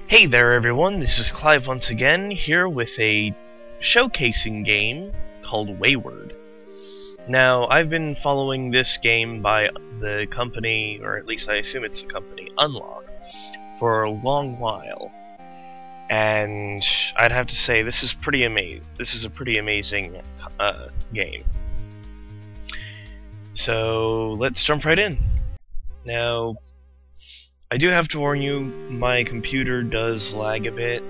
Hey there everyone, this is Clive once again, here with a showcasing game called Wayward. Now, I've been following this game by the company, or at least I assume it's the company, Unlok, for a long while. And I'd have to say, this is pretty amazing. This is a pretty amazing game. So, let's jump right in. Now, I do have to warn you, my computer does lag a bit,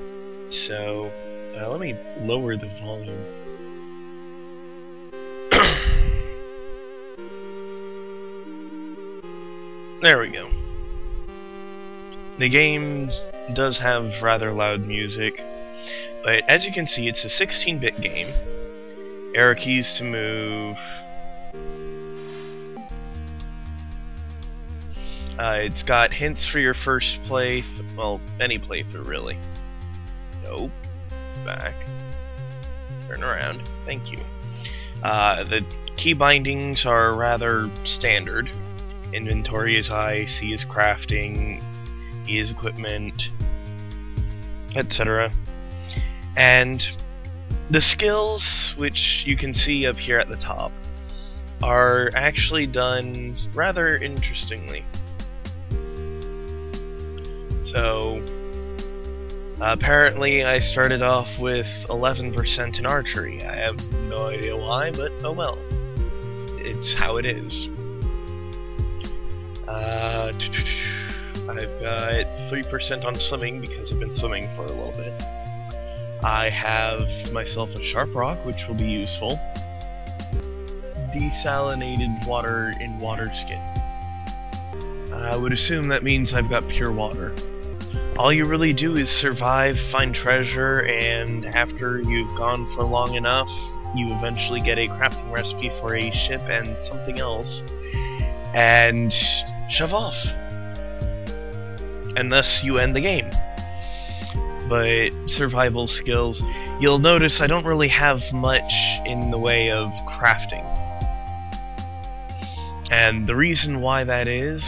so let me lower the volume. There we go. The game does have rather loud music, but as you can see, it's a 16-bit game. Arrow keys to move. It's got hints for your first playthrough, well, any playthrough really. Nope. Back. Turn around. Thank you. The key bindings are rather standard. Inventory is I, C is crafting, E is equipment, etc. And the skills, which you can see up here at the top, are actually done rather interestingly. So, apparently I started off with 11% in archery. I have no idea why, but oh well. It's how it is. I've got 3% on swimming because I've been swimming for a little bit. I have myself a sharp rock, which will be useful. Desalinated water in water skin. I would assume that means I've got pure water. All you really do is survive, find treasure, and after you've gone for long enough, you eventually get a crafting recipe for a ship and something else, and shove off. And thus you end the game. But survival skills, you'll notice I don't really have much in the way of crafting. And the reason why that is,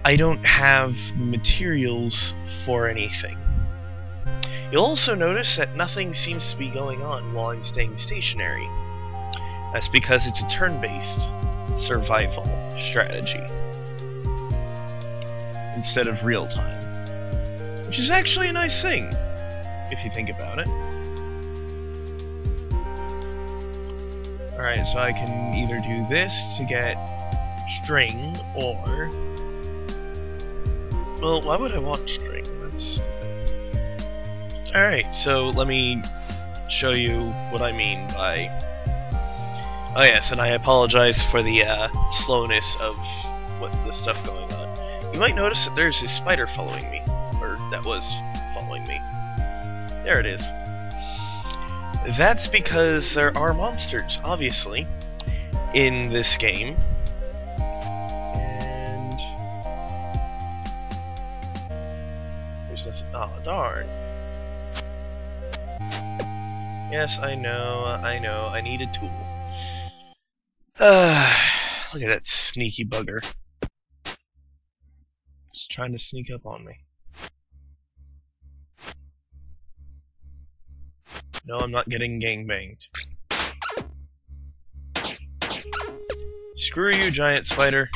I don't have materials for anything. You'll also notice that nothing seems to be going on while I'm staying stationary. That's because it's a turn-based survival strategy instead of real-time, which is actually a nice thing, if you think about it. Alright, so I can either do this to get string, or... well, why would I want string? That's stupid. Alright, so let me show you what I mean by... oh yes, and I apologize for the slowness of what the stuff going on. You might notice that there's a spider following me, or that was following me. There it is. That's because there are monsters, obviously, in this game. And there's nothing. Oh, darn. Yes, I know, I need a tool. Look at that sneaky bugger. Just trying to sneak up on me. No, I'm not getting gangbanged. Screw you, giant spider.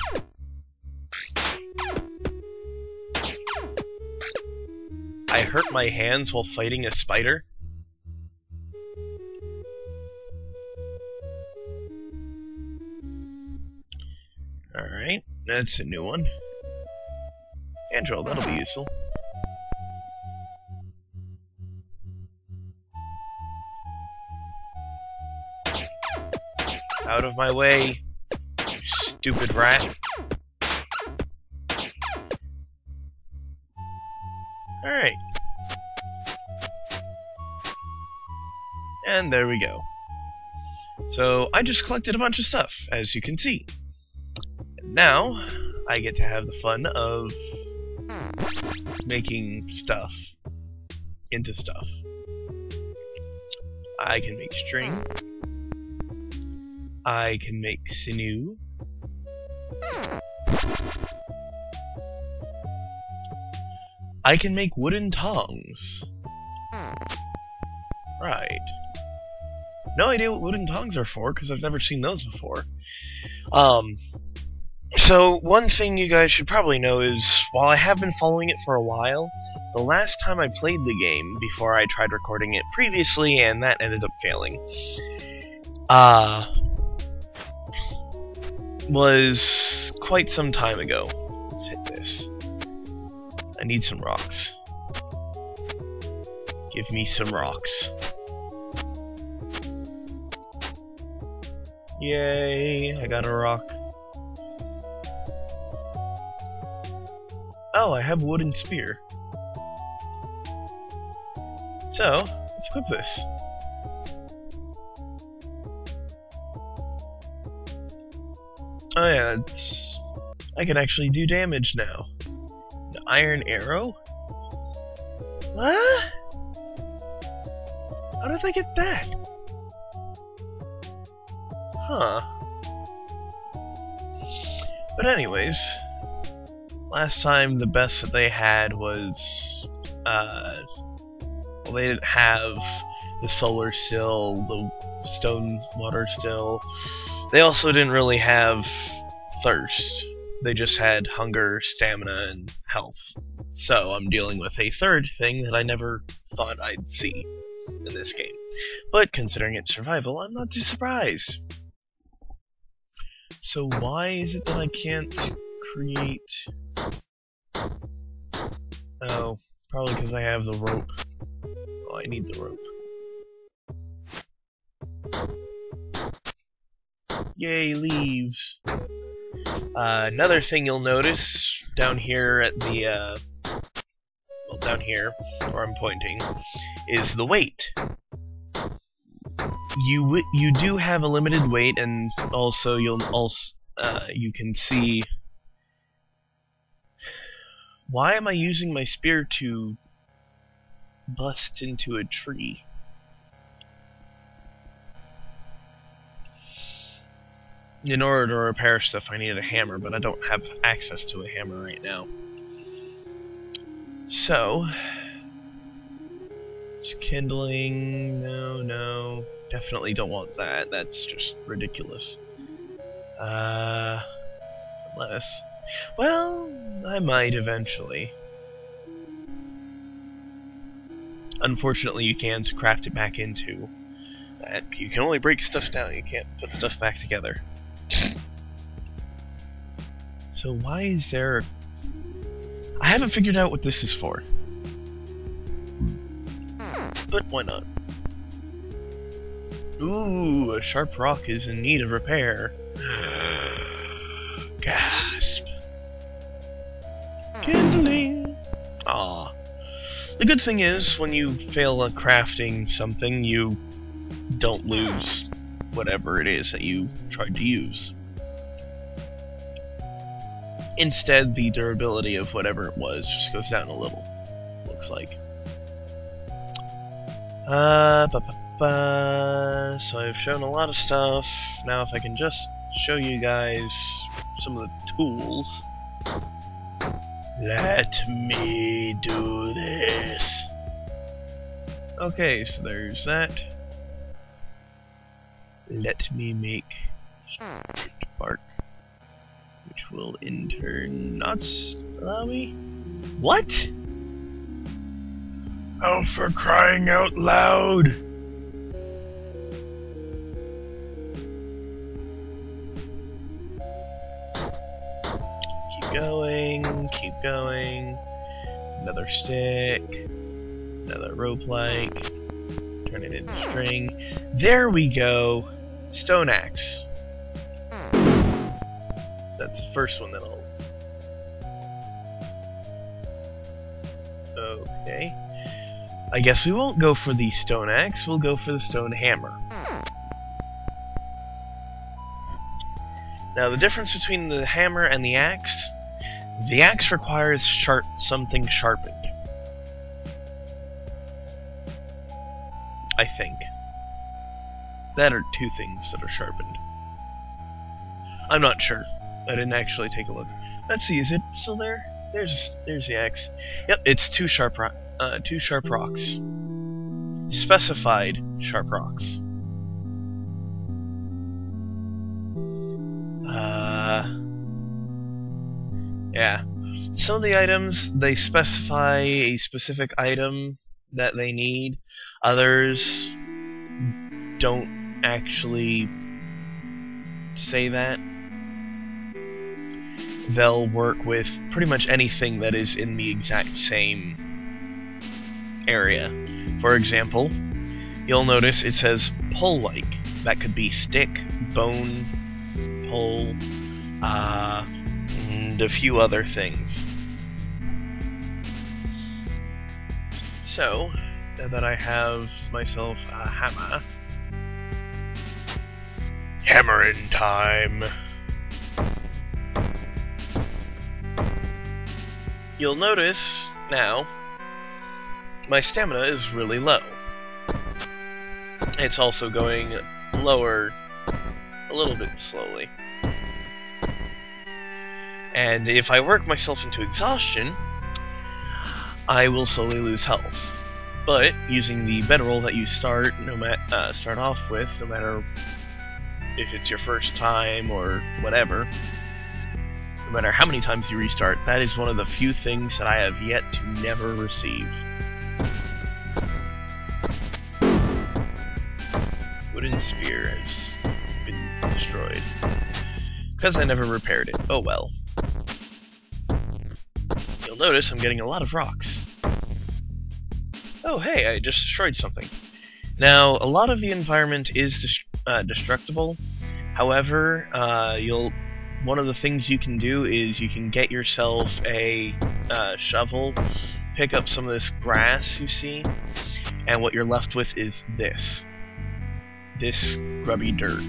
I hurt my hands while fighting a spider? Alright, that's a new one. Andrel, that'll be useful. Out of my way, you stupid rat. Alright. And there we go. So, I just collected a bunch of stuff, as you can see. Now, I get to have the fun of making stuff into stuff. I can make string. I can make sinew. I can make wooden tongs. Right. No idea what wooden tongs are for, because I've never seen those before. So, one thing you guys should probably know is, while I have been following it for a while, the last time I played the game, before I tried recording it previously, and that ended up failing, was quite some time ago. Let's hit this. I need some rocks. Give me some rocks. Yay, I got a rock. Oh, I have a wooden spear. So, let's equip this. Oh yeah, I can actually do damage now. An iron arrow? What? How did I get that? Huh. But anyways, last time the best that they had was, well, they didn't have the solar still, the stone water still. They also didn't really have thirst. They just had hunger, stamina, and health. So I'm dealing with a third thing that I never thought I'd see in this game. But considering it's survival, I'm not too surprised. So why is it that I can't create... Oh, probably because I have the rope. Oh, I need the rope. Yay, leaves! Another thing you'll notice down here at the, well, down here, where I'm pointing, is the weight. You do have a limited weight, and also you can see... Why am I using my spear to bust into a tree? In order to repair stuff, I needed a hammer, but I don't have access to a hammer right now. So... Just kindling... No. Definitely don't want that. That's just ridiculous. Unless... Well, I might eventually. Unfortunately, you can't craft it back into that. You can only break stuff down, you can't put stuff back together. So why is there... I haven't figured out what this is for. But why not? Ooh, a sharp rock is in need of repair. Gasp. Kindling. Aw. The good thing is, when you fail at crafting something, you don't lose whatever it is that you tried to use. Instead, the durability of whatever it was just goes down a little, looks like. So I've shown a lot of stuff. Now if I can just show you guys some of the tools. Let me do this. Okay, so there's that. Let me make bark, which will in turn not allow me. What? Oh, for crying out loud! Keep going. Another stick. Another rope-like. Turn it into string. There we go! Stone axe. That's the first one that I'll... Okay. I guess we won't go for the stone axe, we'll go for the stone hammer. Now the difference between the hammer and the axe requires something sharpened. I think. That are two things that are sharpened. I'm not sure. I didn't actually take a look. Let's see, is it still there? There's the X. Yep, it's two sharp rocks. Specified sharp rocks. Yeah. Some of the items, they specify a specific item that they need. Others don't actually say that. They'll work with pretty much anything that is in the exact same area. For example, you'll notice it says pole-like. That could be stick, bone, pole, and a few other things. So, now that I have myself a hammer, hammering time! You'll notice, now, my stamina is really low. It's also going lower a little bit slowly. And if I work myself into exhaustion, I will slowly lose health. But using the bedroll that you start off with, no matter if it's your first time or whatever, no matter how many times you restart, that is one of the few things that I have yet to never receive. Wooden spear has been destroyed. Because I never repaired it. Oh well. You'll notice I'm getting a lot of rocks. Oh hey, I just destroyed something. Now, a lot of the environment is destructible. However, one of the things you can do is you can get yourself a shovel, pick up some of this grass you see, and what you're left with is this grubby dirt.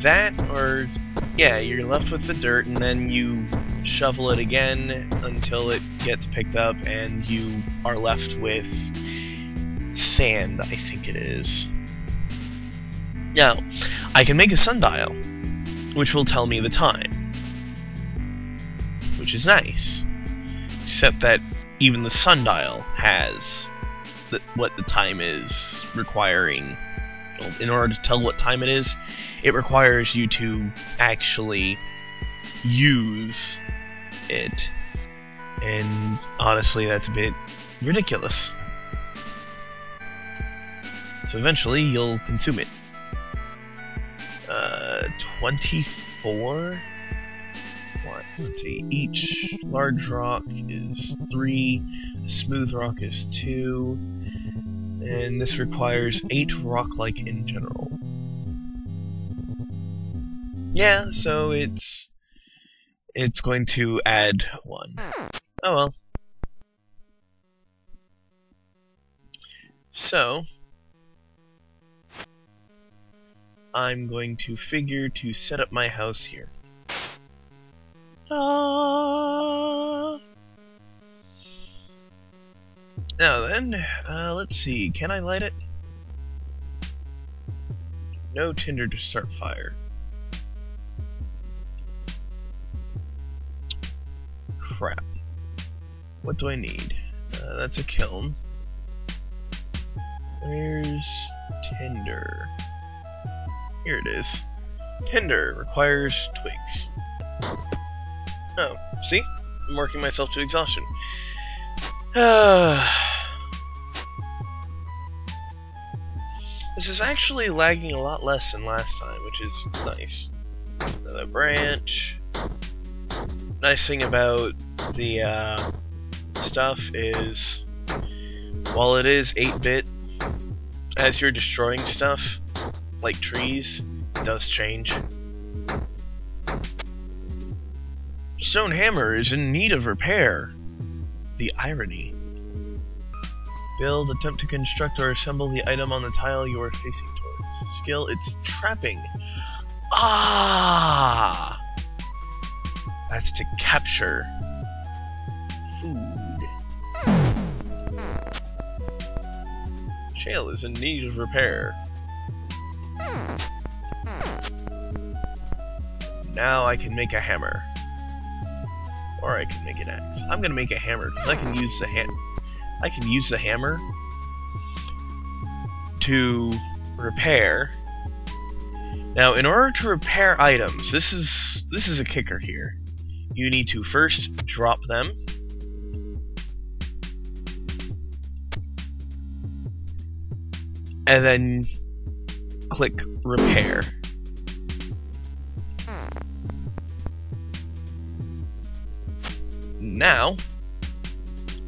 That, or yeah, you're left with the dirt, and then you shovel it again until it gets picked up, and you are left with sand, I think it is. Now, I can make a sundial, which will tell me the time, which is nice, except that even the sundial has what the time is requiring. Well, in order to tell what time it is, it requires you to actually use it, and honestly that's a bit ridiculous. So eventually you'll consume it. 24? What? Let's see. Each large rock is 3, a smooth rock is 2, and this requires 8 rock-like in general. Yeah, so it's going to add 1. Oh well. So, I'm going to figure to set up my house here. Now then, let's see, can I light it? No tinder to start fire. Crap. What do I need? That's a kiln. Where's tinder? Here it is. Tinder requires twigs. Oh, see? I'm working myself to exhaustion. This is actually lagging a lot less than last time, which is nice. Another branch. Nice thing about the stuff is, while it is 8-bit, as you're destroying stuff, like trees, it does change. Stone hammer is in need of repair. The irony. Build, attempt to construct or assemble the item on the tile you are facing towards. Skill, it's trapping. Ah! That's to capture food. Shale is in need of repair. Now I can make a hammer. Or I can make an axe. I'm gonna make a hammer, because I can use the hammer to repair. Now, in order to repair items, this is a kicker here. You need to first drop them. And then click repair. Now,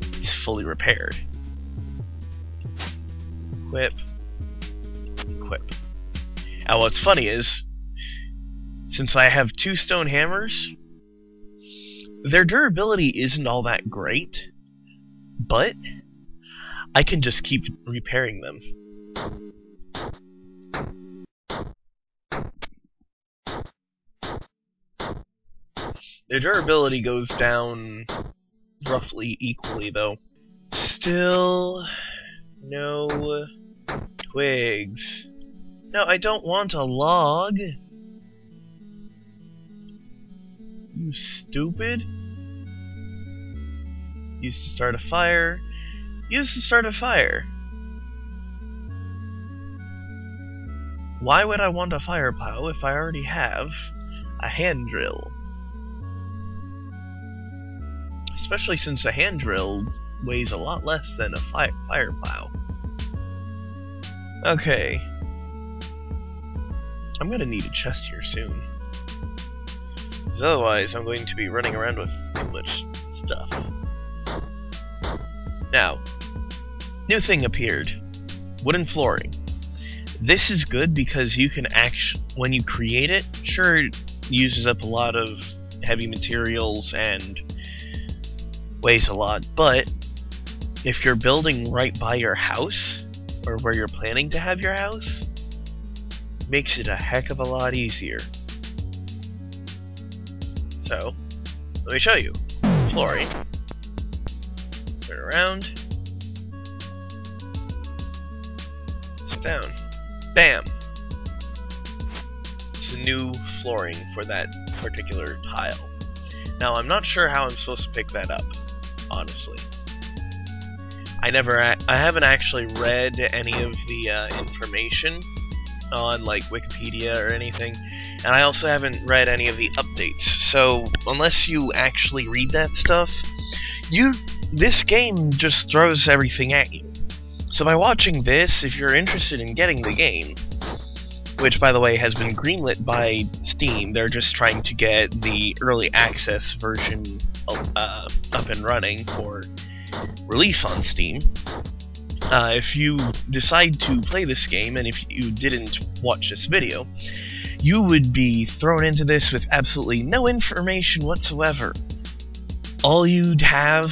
it's fully repaired. Equip. Equip. Now what's funny is, since I have 2 stone hammers, their durability isn't all that great, but I can just keep repairing them. Their durability goes down roughly equally, though. Still no twigs. No, I don't want a log. You stupid. Used to start a fire. Used to start a fire. Why would I want a fire plow if I already have a hand drill? Especially since a hand drill weighs a lot less than a fire plow. Okay. I'm gonna need a chest here soon. Because otherwise I'm going to be running around with too much stuff. Now, new thing appeared. Wooden flooring. This is good because you can when you create it, sure it uses up a lot of heavy materials and weighs a lot, but if you're building right by your house, or where you're planning to have your house, makes it a heck of a lot easier. So, let me show you. Flooring. Turn around. Sit down. Bam! It's a new flooring for that particular tile. Now, I'm not sure how I'm supposed to pick that up, honestly. I haven't actually read any of the information on, like, Wikipedia or anything, and I also haven't read any of the updates, so unless you actually read that stuff, this game just throws everything at you. So by watching this, if you're interested in getting the game, which, by the way, has been greenlit by Steam, they're just trying to get the early access version up and running for release on Steam. If you decide to play this game, and if you didn't watch this video, you would be thrown into this with absolutely no information whatsoever. All you'd have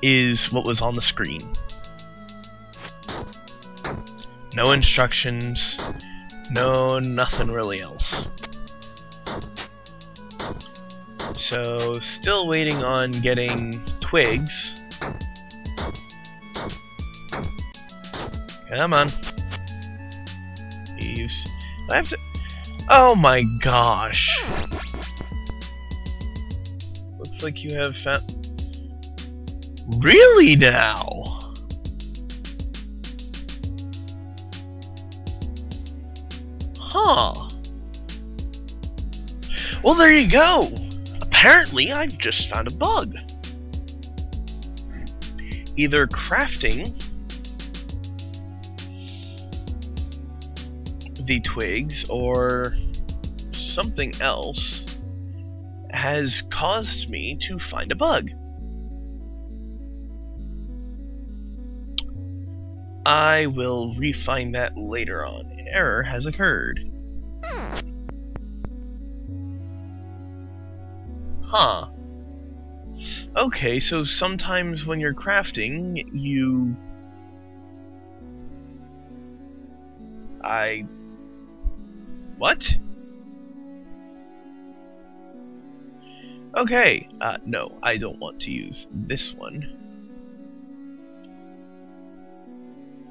is what was on the screen. No instructions, nothing really else. So, still waiting on getting twigs. Come on. I have to... Oh my gosh. Looks like you have found... Really now? Huh. Well, there you go. Apparently, I've just found a bug. Either crafting the twigs or something else has caused me to find a bug. I will refine that later on. An error has occurred. Huh. Okay, so sometimes when you're crafting, What? Okay, no, I don't want to use this one.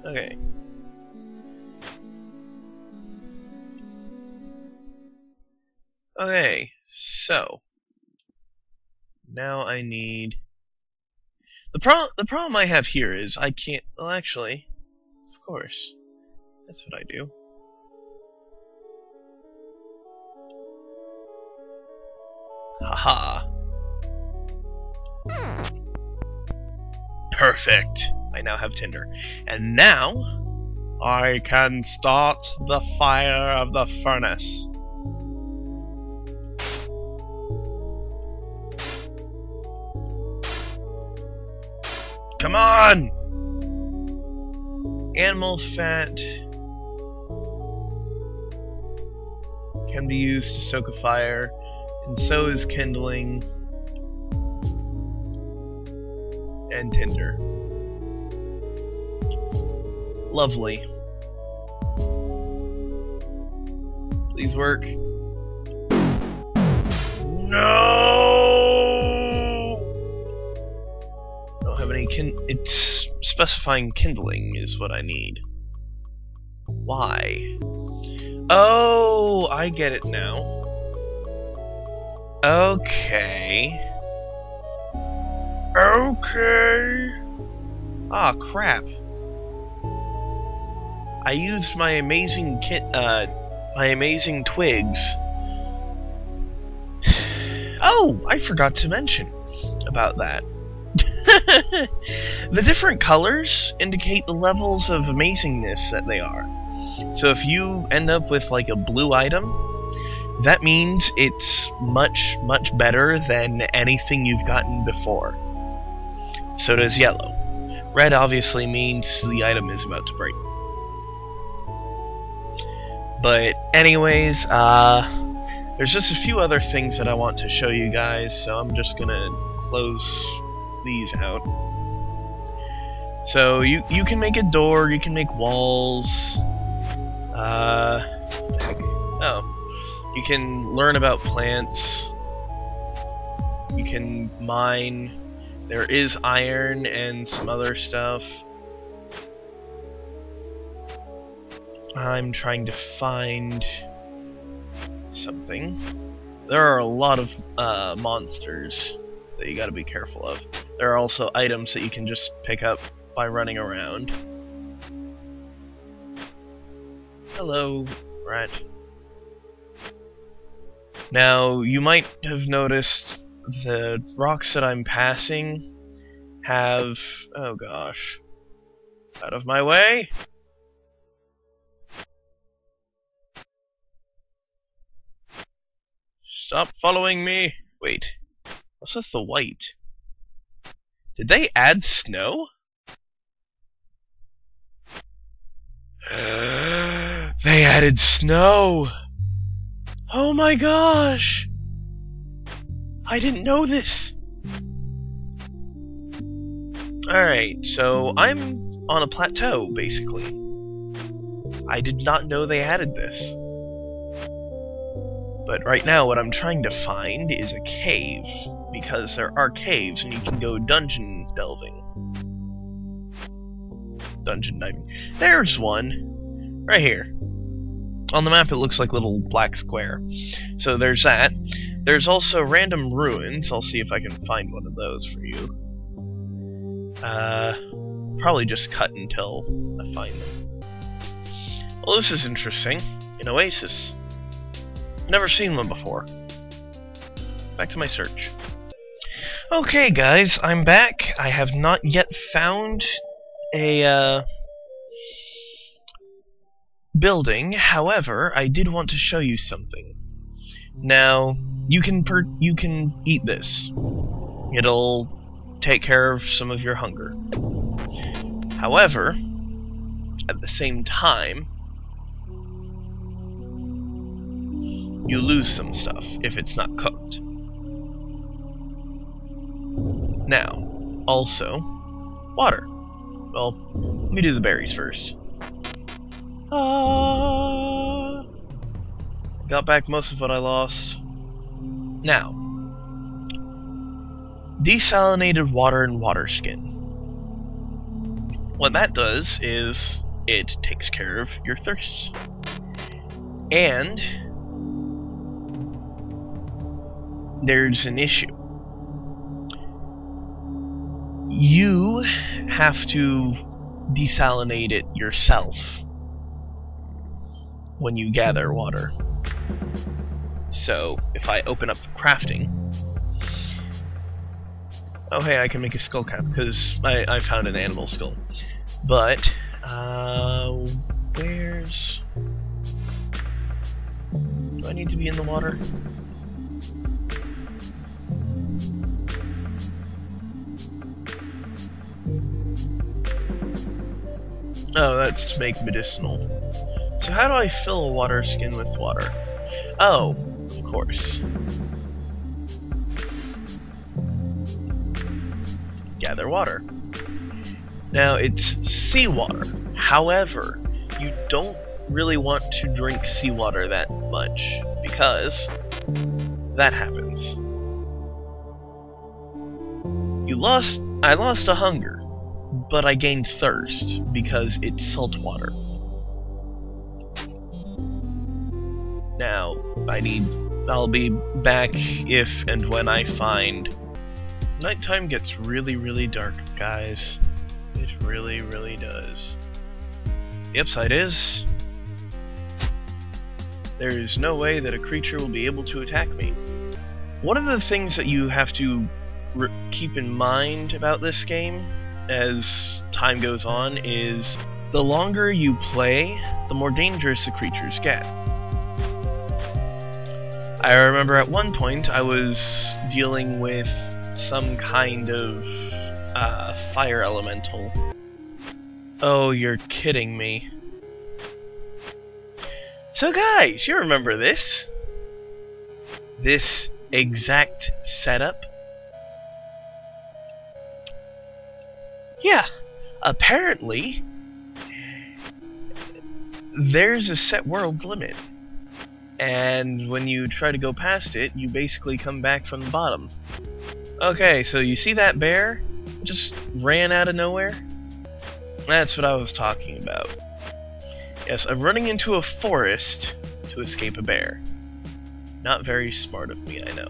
Okay. Okay, so now I need the problem I have here is I can't. Well, actually, of course, that's what I do. Haha. Perfect. I now have tinder, and now I can start the fire of the furnace. Come on! Animal fat can be used to stoke a fire, and so is kindling and tinder. Lovely. Please work. No! It's specifying kindling is what I need. Why? Oh, I get it now. Okay. Ah, crap. I used my amazing twigs. Oh, I forgot to mention about that. The different colors indicate the levels of amazingness that they are. So if you end up with like a blue item, that means it's much, much better than anything you've gotten before. So does yellow. Red obviously means the item is about to break. But anyways, there's just a few other things that I want to show you guys, so I'm just gonna close these out. So you can make a door, you can make walls. What the heck? Oh, you can learn about plants. You can mine. There is iron and some other stuff. I'm trying to find something. There are a lot of monsters that you gotta be careful of. There are also items that you can just pick up by running around. Hello, rat. Now, you might have noticed the rocks that I'm passing have... oh gosh. Out of my way! Stop following me! Wait. What's with the white? Did they add snow? They added snow! Oh my gosh! I didn't know this! Alright, so I'm on a plateau, basically. I did not know they added this. But right now what I'm trying to find is a cave, because there are caves and you can go dungeon delving. Dungeon diving. There's one! Right here. On the map it looks like a little black square. So there's that. There's also random ruins. I'll see if I can find one of those for you. Probably just cut until I find them. Well, this is interesting. An oasis. Never seen one before. Back to my search. Okay, guys, I'm back. I have not yet found a building. However, I did want to show you something. Now, you can eat this. It'll take care of some of your hunger. However, at the same time, you lose some stuff if it's not cooked. Now, also, water. Well, let me do the berries first. Got back most of what I lost. Now, desalinated water and water skin. What that does is it takes care of your thirsts. And there's an issue. You have to desalinate it yourself when you gather water. So, if I open up crafting... Oh hey, I can make a skull cap, because I found an animal skull. But, where's... Do I need to be in the water? Oh, that's to make medicinal. So how do I fill a water skin with water? Oh, of course. Gather water. Now, it's seawater. However, you don't really want to drink seawater that much, because that happens. I lost a hunger, but I gained thirst, because it's salt water. Now, I'll be back if and when I find... Nighttime gets really, really dark, guys. It really, really does. The upside is... there is no way that a creature will be able to attack me. One of the things that you have to keep in mind about this game as time goes on is the longer you play, the more dangerous the creatures get. I remember at one point I was dealing with some kind of fire elemental. Oh, you're kidding me. So guys, you remember this? This exact setup? Yeah, apparently there's a set world limit. And when you try to go past it, you basically come back from the bottom. Okay, so you see that bear? Just ran out of nowhere? That's what I was talking about. Yes, I'm running into a forest to escape a bear. Not very smart of me, I know.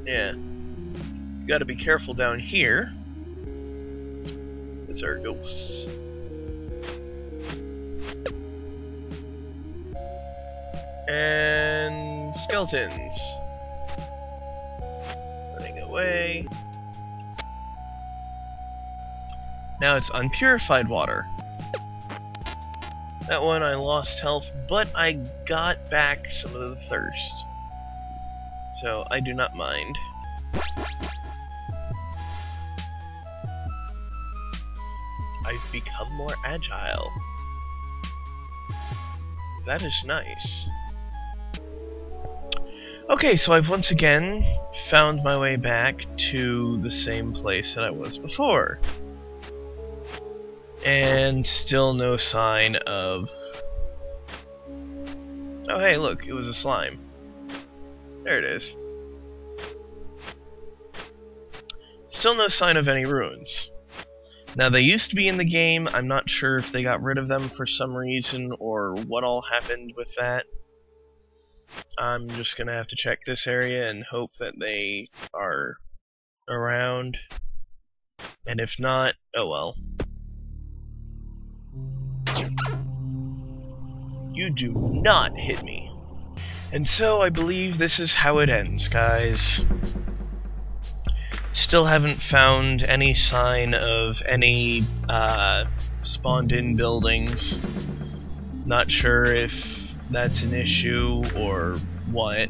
Yeah. You gotta be careful down here. There are ghosts. And skeletons. Running away. Now it's unpurified water. That one I lost health, but I got back some of the thirst. So I do not mind. I've become more agile. That is nice. Okay, so I've once again found my way back to the same place that I was before. And still no sign of... Oh hey, look, it was a slime. There it is. Still no sign of any ruins. Now, they used to be in the game. I'm not sure if they got rid of them for some reason or what all happened with that. I'm just gonna have to check this area and hope that they are around. And if not, oh well. You do not hit me. And so I believe this is how it ends, guys. Still haven't found any sign of any spawned-in buildings. Not sure if that's an issue or what.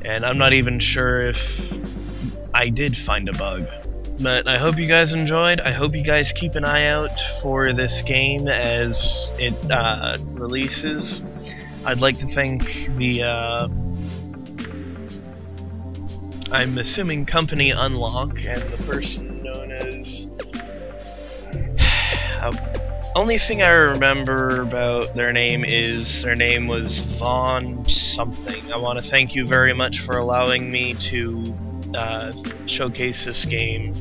And I'm not even sure if I did find a bug. But I hope you guys enjoyed. I hope you guys keep an eye out for this game as it releases. I'd like to thank the I'm assuming company Unlok and the person known as... only thing I remember about their name is their name was Vaughn something. I want to thank you very much for allowing me to showcase this game.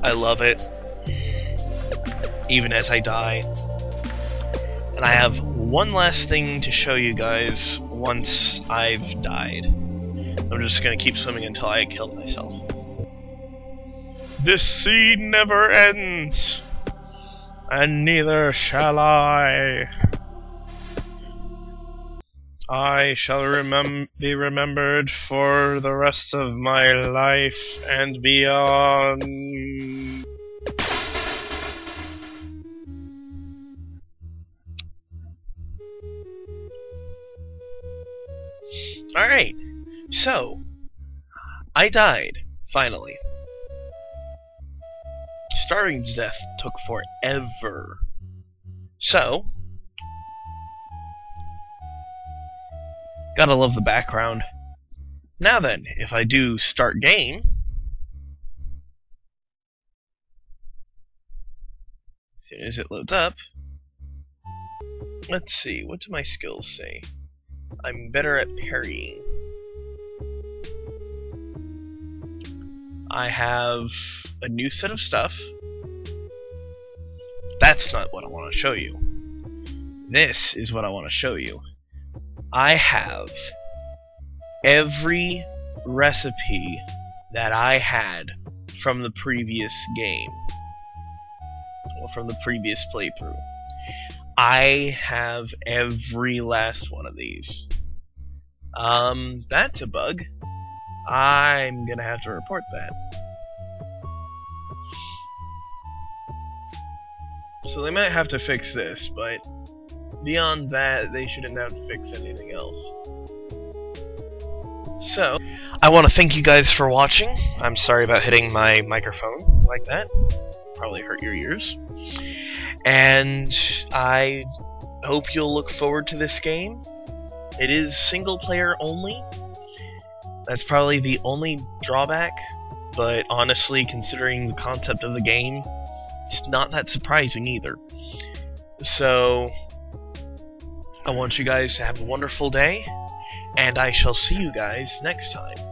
I love it, even as I die. And And I have one last thing to show you guys once I've died. I'm just gonna keep swimming until I kill myself. This sea never ends, and neither shall I. I shall be remembered for the rest of my life and beyond. Alright, so, I died, finally. Starving's death took forever. So, gotta love the background. Now then, if I do start game, as soon as it loads up, let's see, what do my skills say? I'm better at parrying. I have a new set of stuff. That's not what I want to show you. This is what I want to show you. I have every recipe that I had from the previous game, or from the previous playthrough. I have every last one of these. That's a bug. I'm gonna have to report that. So they might have to fix this, but beyond that, they shouldn't have to fix anything else. So, I want to thank you guys for watching. I'm sorry about hitting my microphone like that. Probably hurt your ears. And I hope you'll look forward to this game. It is single player only. That's probably the only drawback, but honestly, considering the concept of the game, it's not that surprising either. So, I want you guys to have a wonderful day, and I shall see you guys next time.